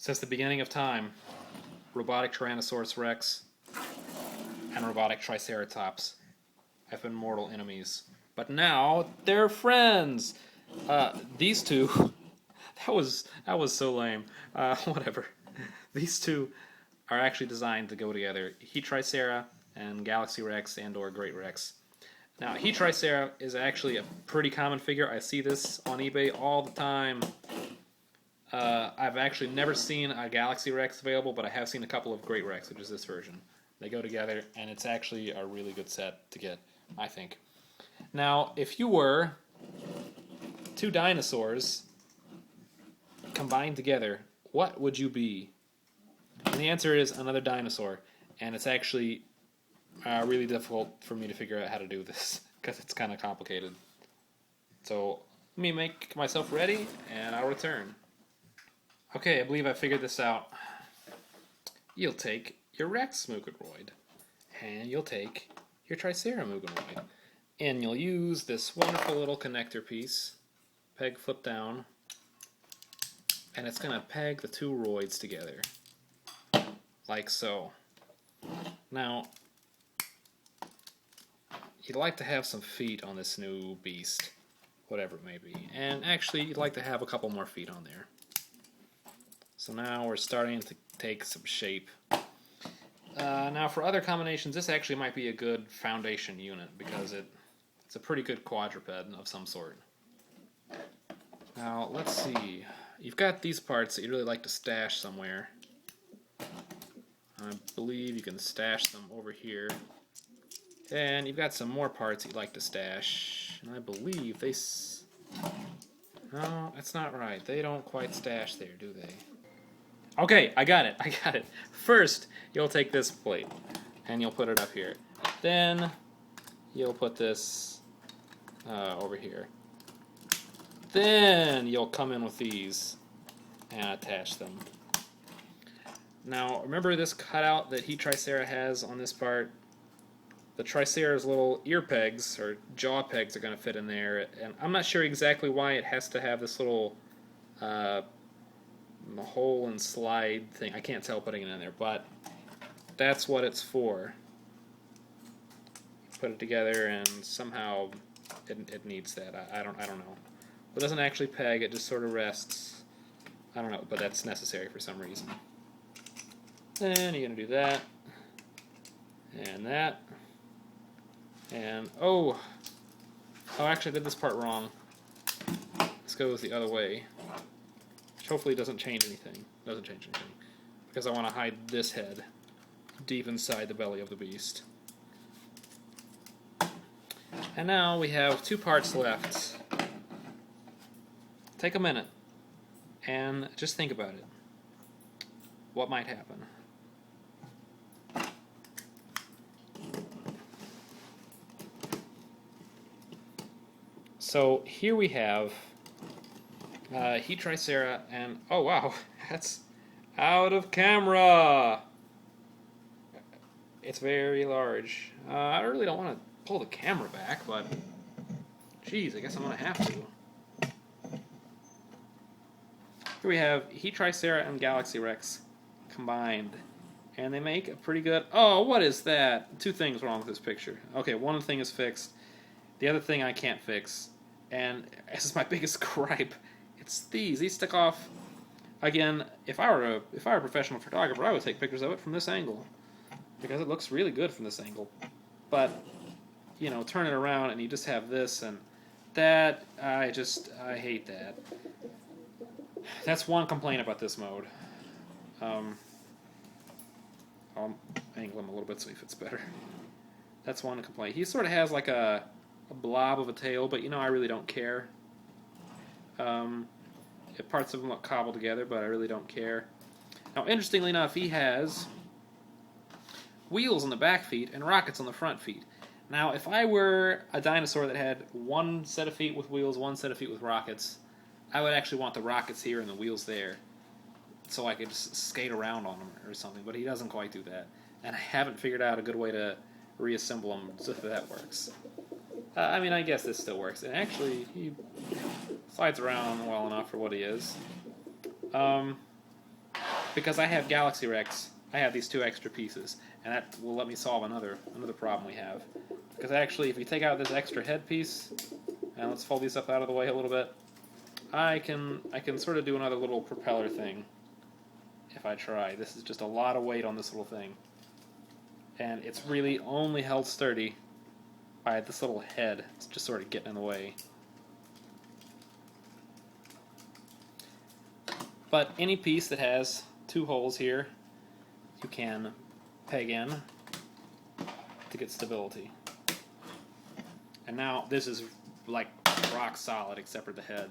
Since the beginning of time, robotic Tyrannosaurus Rex and robotic Triceratops have been mortal enemies. But now they're friends. These two, that was so lame. Whatever. These two are actually designed to go together. Tricera and Galaxy Rex and/or Great Rex. Now, Tricera is actually a pretty common figure. I see this on eBay all the time. I've actually never seen a Galaxy Rex available, but I have seen a couple of Great Rex, which is this version. They go together, and it's actually a really good set to get, I think. Now, if you were two dinosaurs combined together, what would you be? And the answer is another dinosaur, and it's actually really difficult for me to figure out how to do this, because it's kind of complicated. So, let me make myself ready, and I'll return. Okay, I believe I figured this out. You'll take your Rex Mugenbine, and you'll take your Tricera Mugenbine, and you'll use this wonderful little connector piece, peg flip down, and it's going to peg the two roids together, like so. Now, you'd like to have some feet on this new beast, whatever it may be, and actually you'd like to have a couple more feet on there. So now we're starting to take some shape. Now for other combinations, this actually might be a good foundation unit because it's a pretty good quadruped of some sort. Now let's see. You've got these parts that you'd really like to stash somewhere. I believe you can stash them over here. And you've got some more parts you'd like to stash. And I believe they... No, that's not right. They don't quite stash there, do they? Okay, I got it. First, you'll take this plate, and you'll put it up here. Then, you'll put this over here. Then, you'll come in with these and attach them. Now, remember this cutout that Tricera has on this part? The Tricera's little ear pegs, or jaw pegs, are going to fit in there. And I'm not sure exactly why it has to have this little hole and slide thing. I can't tell putting it in there, but that's what it's for. Put it together, and somehow it needs that. I don't know. It doesn't actually peg. It just sort of rests. I don't know, but that's necessary for some reason. Then you're gonna do that, and that, and actually I did this part wrong. This goes the other way. Which hopefully doesn't change anything. Because I want to hide this head deep inside the belly of the beast. And now we have two parts left. Take a minute and just think about it. What might happen? So here we have Tricera, and oh wow, that's out of camera. It's very large. I really don't want to pull the camera back, but geez, I guess I'm gonna have to. Here we have Tricera and Galaxy Rex combined, and they make a pretty good. Oh, what is that? Two things wrong with this picture. Okay, one thing is fixed. The other thing I can't fix, and this is my biggest gripe. It's these. These stick off. Again, if I were a professional photographer, I would take pictures of it from this angle because it looks really good from this angle. But you know, turn it around and you just have this and that. I hate that. That's one complaint about this mode. I'll angle him a little bit so he fits better. That's one complaint. He sort of has like a blob of a tail, but you know, I really don't care. Parts of him look cobbled together, but I really don't care. Now, interestingly enough, he has wheels on the back feet and rockets on the front feet. Now, if I were a dinosaur that had one set of feet with wheels, one set of feet with rockets, I would actually want the rockets here and the wheels there, so I could just skate around on them or something, but he doesn't quite do that. And I haven't figured out a good way to reassemble them so that works. I mean, I guess this still works. And actually, he slides around well enough for what he is. because I have Galaxy Rex, I have these 2 extra pieces, and that will let me solve another problem we have. Because actually, if you take out this extra head piece, and let's fold these up out of the way a little bit, I can sort of do another little propeller thing if I try. This is just a lot of weight on this little thing, and it's really only held sturdy by this little head. It's just sort of getting in the way. But any piece that has 2 holes here, you can peg in to get stability. And now this is like rock solid except for the head.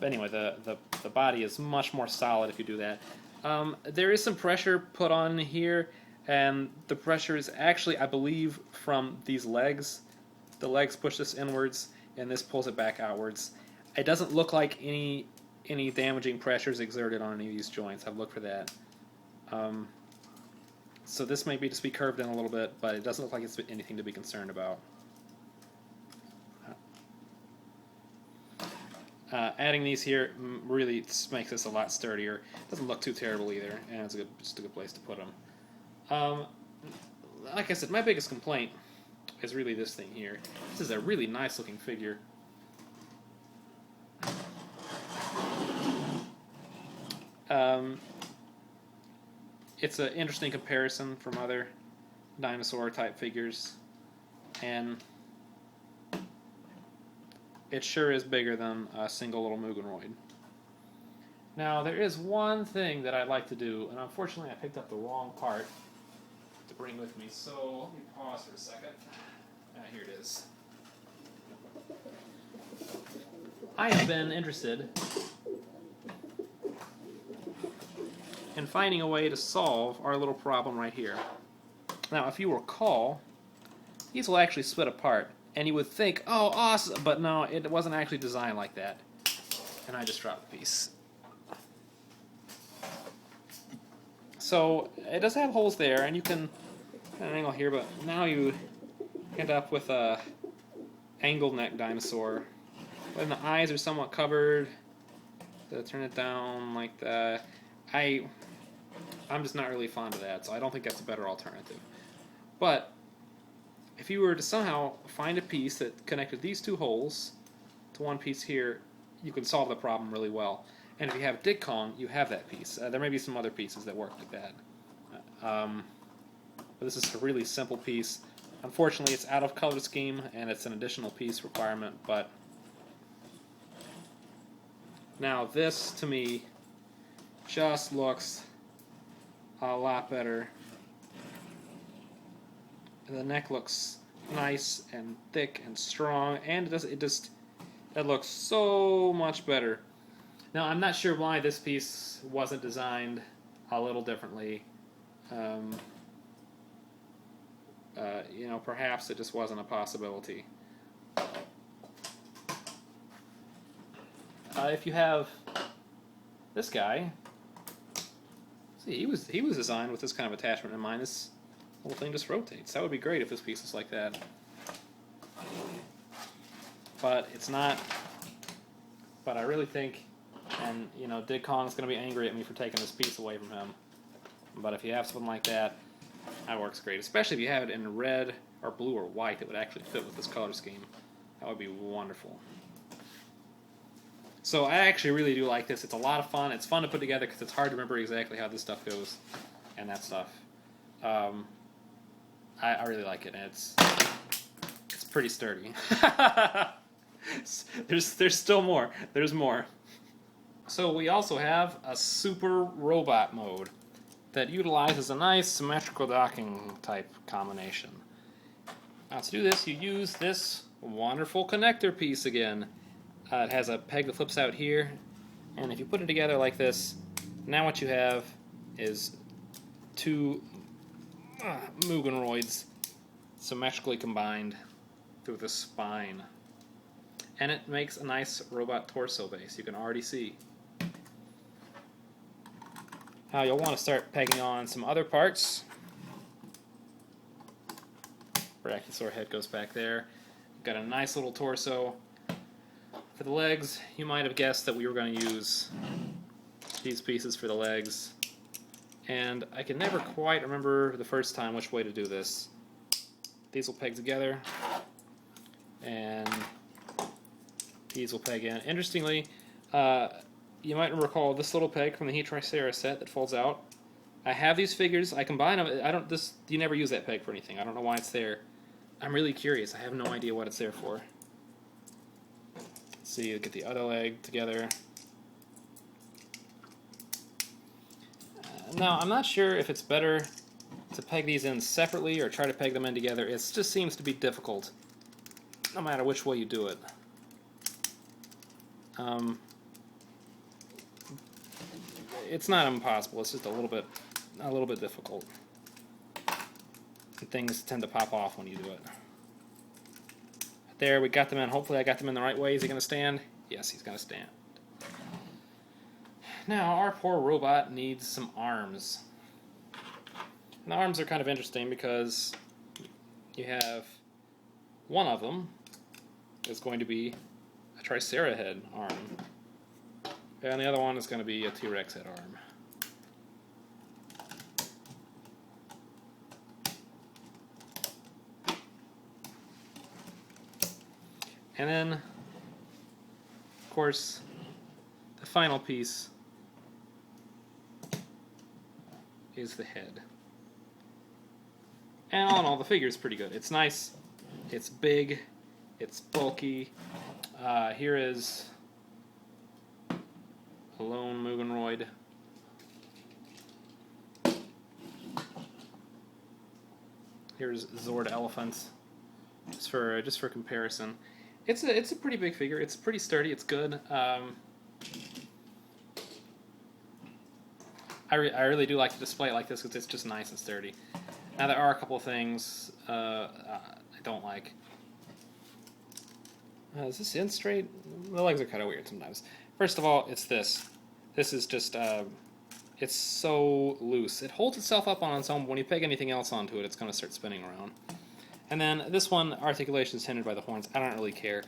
But anyway, the body is much more solid if you do that. There is some pressure put on here, and the pressure is actually, I believe, from these legs. The legs push this inwards, and this pulls it back outwards. It doesn't look like any damaging pressures exerted on any of these joints. I've looked for that. So this may just be curved in a little bit, but it doesn't look like it's anything to be concerned about. Adding these here really makes this a lot sturdier. It doesn't look too terrible either, and it's just a good place to put them. Like I said, my biggest complaint is really this thing here. This is a really nice looking figure. It's an interesting comparison from other dinosaur type figures, and it sure is bigger than a single little Mugenroid. Now, there is one thing that I'd like to do, and unfortunately I picked up the wrong part to bring with me, so let me pause for a second. Here it is. I have been interested in finding a way to solve our little problem right here. Now, if you recall, these will actually split apart, and you would think, oh, awesome, but no, it wasn't actually designed like that. And I just dropped a piece. So, it does have holes there, and you can kind of angle here, but now you end up with a angled neck dinosaur. When the eyes are somewhat covered, to turn it down like that. I'm just not really fond of that, so I don't think that's a better alternative. But if you were to somehow find a piece that connected these 2 holes to one piece here, you can solve the problem really well. And if you have Dig Kong, you have that piece. There may be some other pieces that work like that. But this is a really simple piece. Unfortunately, it's out of color scheme, and it's an additional piece requirement, but now this, to me, just looks a lot better. The neck looks nice and thick and strong, and it looks so much better. Now, I'm not sure why this piece wasn't designed a little differently. Perhaps it just wasn't a possibility. If you have this guy, see, he was designed with this kind of attachment in mind. This whole thing just rotates. That would be great if this piece was like that. But it's not. But I really think, and Dig Kong's going to be angry at me for taking this piece away from him. But if you have something like that, that works great. Especially if you have it in red or blue or white, that would actually fit with this color scheme. That would be wonderful. So I actually really do like this. It's a lot of fun. It's fun to put together because it's hard to remember exactly how this stuff goes and that stuff. I really like it, and it's pretty sturdy. There's still more. There's more. So we also have a super robot mode that utilizes a nice symmetrical docking type combination. Now to do this, you use this wonderful connector piece again. It has a peg that flips out here, and if you put it together like this, now what you have is 2 Mugenroids symmetrically combined through the spine. And it makes a nice robot torso base, you can already see. Now you'll want to start pegging on some other parts. Brachiosaur head goes back there. Got a nice little torso For the legs, you might have guessed that we were going to use these pieces for the legs. And I can never quite remember the first time which way to do this. These will peg together, and these will peg in. Interestingly, you might recall this little peg from the Heat Tricera set that folds out. I have these figures. I combine them. You never use that peg for anything. I don't know why it's there. I'm really curious. I have no idea what it's there for. Let's see. Get the other leg together. Now, I'm not sure if it's better to peg these in separately or try to peg them in together. It just seems to be difficult, no matter which way you do it. It's not impossible. It's just a little bit difficult. And things tend to pop off when you do it. There, we got them in. Hopefully, I got them in the right way. Is he going to stand? Yes, he's going to stand. Now, our poor robot needs some arms. And the arms are kind of interesting because you have one of them is going to be a Tricera head arm, and the other one is going to be a T-Rex head arm. And then, of course, the final piece is the head. And all in all, the figure is pretty good. It's nice, it's big, it's bulky. Here is a lone Mugenbine. Here's Zord Elephant, just for comparison. It's a pretty big figure. It's pretty sturdy. It's good. I really do like to display it like this because it's just nice and sturdy. Now there are a couple of things I don't like. Is this in straight? The legs are kind of weird sometimes. First of all, it's this. This is just, it's so loose. It holds itself up on its own, but when you peg anything else onto it, it's going to start spinning around. And then this one, articulation is hindered by the horns. I don't really care.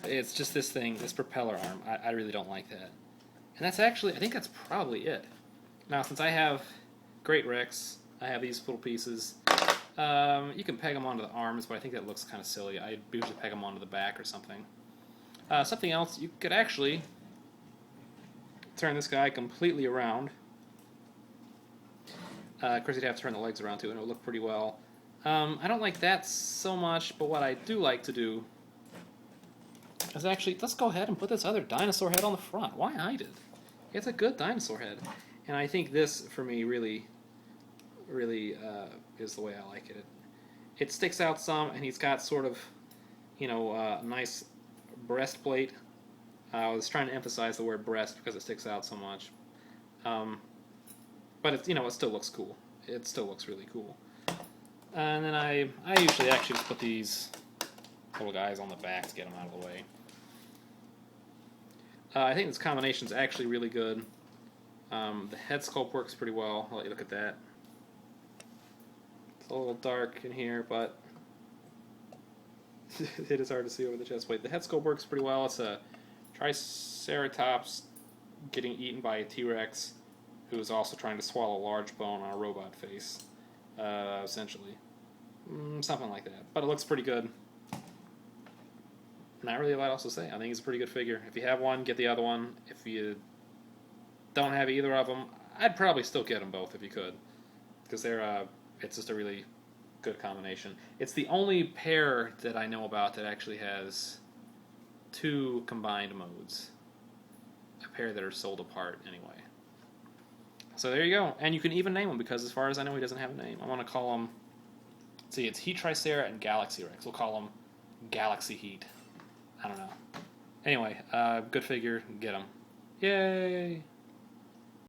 It's just this thing, this propeller arm. I really don't like that. And that's actually, I think that's probably it. Now, since I have Great Rex, I have these little pieces. You can peg them onto the arms, but I think that looks kind of silly. I usually peg them onto the back or something. Something else, you could actually turn this guy completely around. Of course, you'd have to turn the legs around too, and it would look pretty well. I don't like that so much, but what I do like to do is actually, let's go ahead and put this other dinosaur head on the front. Why hide it? It's a good dinosaur head. And I think this, for me, really is the way I like it. It sticks out some, and he's got sort of, a nice breastplate. I was trying to emphasize the word breast because it sticks out so much. But it, it still looks cool. It still looks really cool. And then I usually actually just put these little guys on the back to get them out of the way. I think this combination is actually really good. The head sculpt works pretty well. I'll let you look at that. It's a little dark in here, but it is hard to see over the chest plate. The head sculpt works pretty well. It's a Triceratops getting eaten by a T-Rex who is also trying to swallow a large bone on a robot face, essentially. Something like that. But it looks pretty good. Not really a lot else to say. I think it's a pretty good figure. If you have one, get the other one. If you don't have either of them, I'd probably still get them both if you could, because it's just a really good combination. It's the only pair that I know about that actually has two combined modes. A pair that are sold apart anyway. So there you go. And you can even name them, because as far as I know, he doesn't have a name. I want to call them, let's see, it's Heat Tricera and Galaxy Rex. We'll call them Galaxy Heat. I don't know. Anyway, good figure. Get them. Yay!